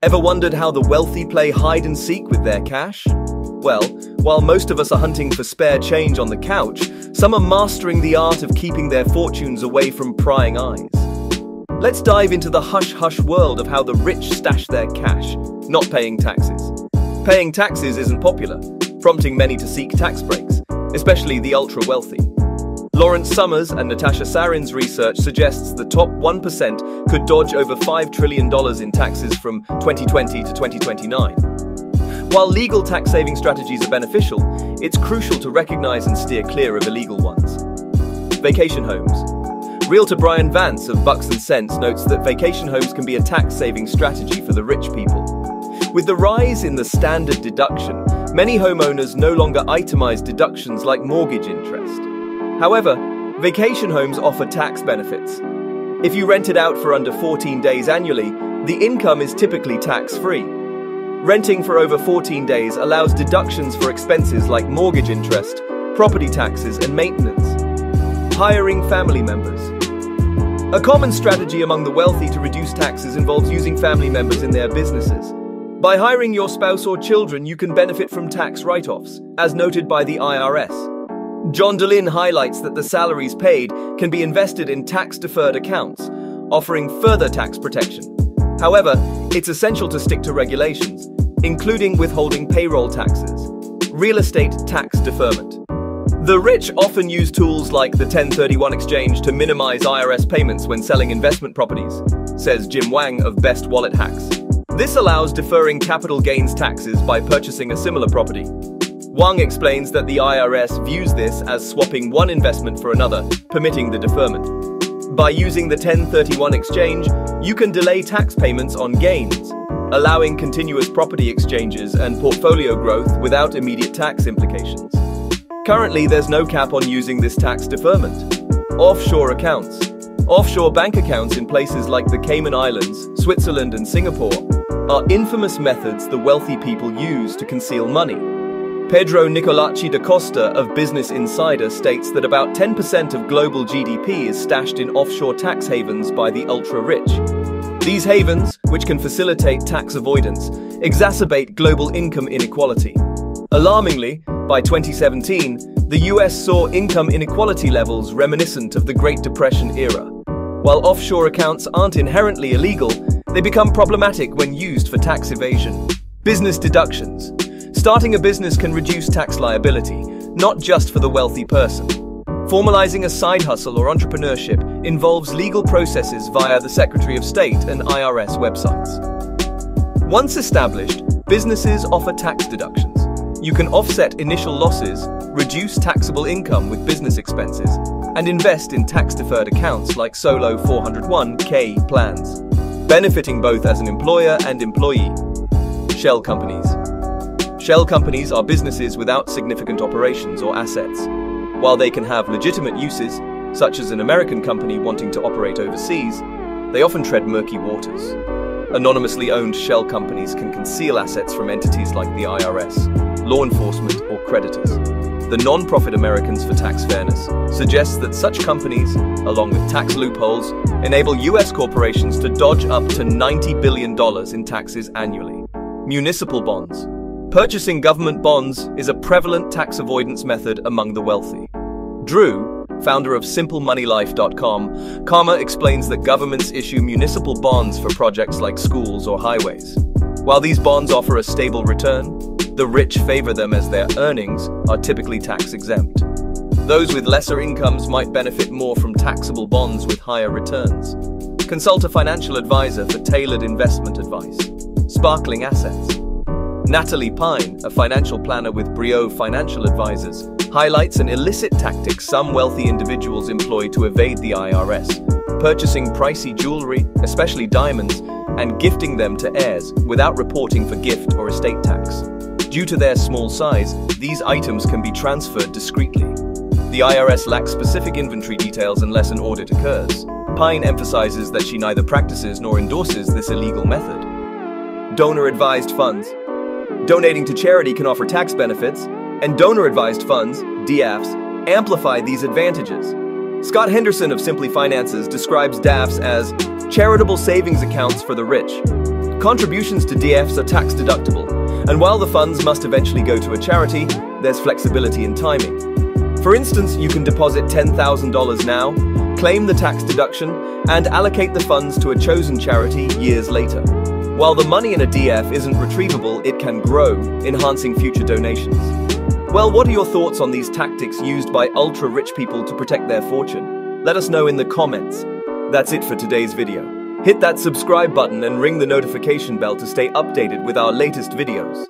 Ever wondered how the wealthy play hide and seek with their cash? Well, while most of us are hunting for spare change on the couch, some are mastering the art of keeping their fortunes away from prying eyes. Let's dive into the hush-hush world of how the rich stash their cash, not paying taxes. Paying taxes isn't popular, prompting many to seek tax breaks, especially the ultra-wealthy. Lawrence Summers and Natasha Sarin's research suggests the top 1% could dodge over $5 trillion in taxes from 2020 to 2029. While legal tax-saving strategies are beneficial, it's crucial to recognize and steer clear of illegal ones. Vacation homes. Realtor Brian Vance of Bucks & Cents notes that vacation homes can be a tax-saving strategy for the rich people. With the rise in the standard deduction, many homeowners no longer itemize deductions like mortgage interest. However, vacation homes offer tax benefits. If you rent it out for under 14 days annually, the income is typically tax-free. Renting for over 14 days allows deductions for expenses like mortgage interest, property taxes, and maintenance. Hiring family members. A common strategy among the wealthy to reduce taxes involves using family members in their businesses. By hiring your spouse or children, you can benefit from tax write-offs, as noted by the IRS. John DeLynn highlights that the salaries paid can be invested in tax-deferred accounts, offering further tax protection. However, it's essential to stick to regulations, including withholding payroll taxes. Real estate tax deferment. The rich often use tools like the 1031 exchange to minimize IRS payments when selling investment properties, says Jim Wang of Best Wallet Hacks. This allows deferring capital gains taxes by purchasing a similar property. Wang explains that the IRS views this as swapping one investment for another, permitting the deferment. By using the 1031 exchange, you can delay tax payments on gains, allowing continuous property exchanges and portfolio growth without immediate tax implications. Currently, there's no cap on using this tax deferment. Offshore accounts. Offshore bank accounts in places like the Cayman Islands, Switzerland, and Singapore are infamous methods the wealthy people use to conceal money. Pedro Nicolacci da Costa of Business Insider states that about 10% of global GDP is stashed in offshore tax havens by the ultra-rich. These havens, which can facilitate tax avoidance, exacerbate global income inequality. Alarmingly, by 2017, the US saw income inequality levels reminiscent of the Great Depression era. While offshore accounts aren't inherently illegal, they become problematic when used for tax evasion. Business deductions. Starting a business can reduce tax liability, not just for the wealthy person. Formalizing a side hustle or entrepreneurship involves legal processes via the Secretary of State and IRS websites. Once established, businesses offer tax deductions. You can offset initial losses, reduce taxable income with business expenses, and invest in tax-deferred accounts like Solo 401k plans, benefiting both as an employer and employee. Shell companies. Shell companies are businesses without significant operations or assets. While they can have legitimate uses, such as an American company wanting to operate overseas, they often tread murky waters. Anonymously owned shell companies can conceal assets from entities like the IRS, law enforcement, or creditors. The Non-Profit Americans for Tax Fairness suggests that such companies, along with tax loopholes, enable US corporations to dodge up to $90 billion in taxes annually. Municipal bonds. Purchasing government bonds is a prevalent tax avoidance method among the wealthy. Drew, founder of SimpleMoneyLife.com, Karma explains that governments issue municipal bonds for projects like schools or highways. While these bonds offer a stable return, the rich favor them as their earnings are typically tax-exempt. Those with lesser incomes might benefit more from taxable bonds with higher returns. Consult a financial advisor for tailored investment advice. Sparkling assets. Natalie Pine, a financial planner with Brio Financial Advisors, highlights an illicit tactic some wealthy individuals employ to evade the IRS, purchasing pricey jewelry, especially diamonds, and gifting them to heirs without reporting for gift or estate tax. Due to their small size, these items can be transferred discreetly. The IRS lacks specific inventory details unless an audit occurs. Pine emphasizes that she neither practices nor endorses this illegal method. Donor-advised funds. Donating to charity can offer tax benefits, and donor-advised funds, DAFs, amplify these advantages. Scott Henderson of Simply Finances describes DAFs as charitable savings accounts for the rich. Contributions to DFs are tax deductible, and while the funds must eventually go to a charity, there's flexibility in timing. For instance, you can deposit $10,000 now, claim the tax deduction, and allocate the funds to a chosen charity years later. While the money in a DF isn't retrievable, it can grow, enhancing future donations. Well, what are your thoughts on these tactics used by ultra-rich people to protect their fortune? Let us know in the comments. That's it for today's video. Hit that subscribe button and ring the notification bell to stay updated with our latest videos.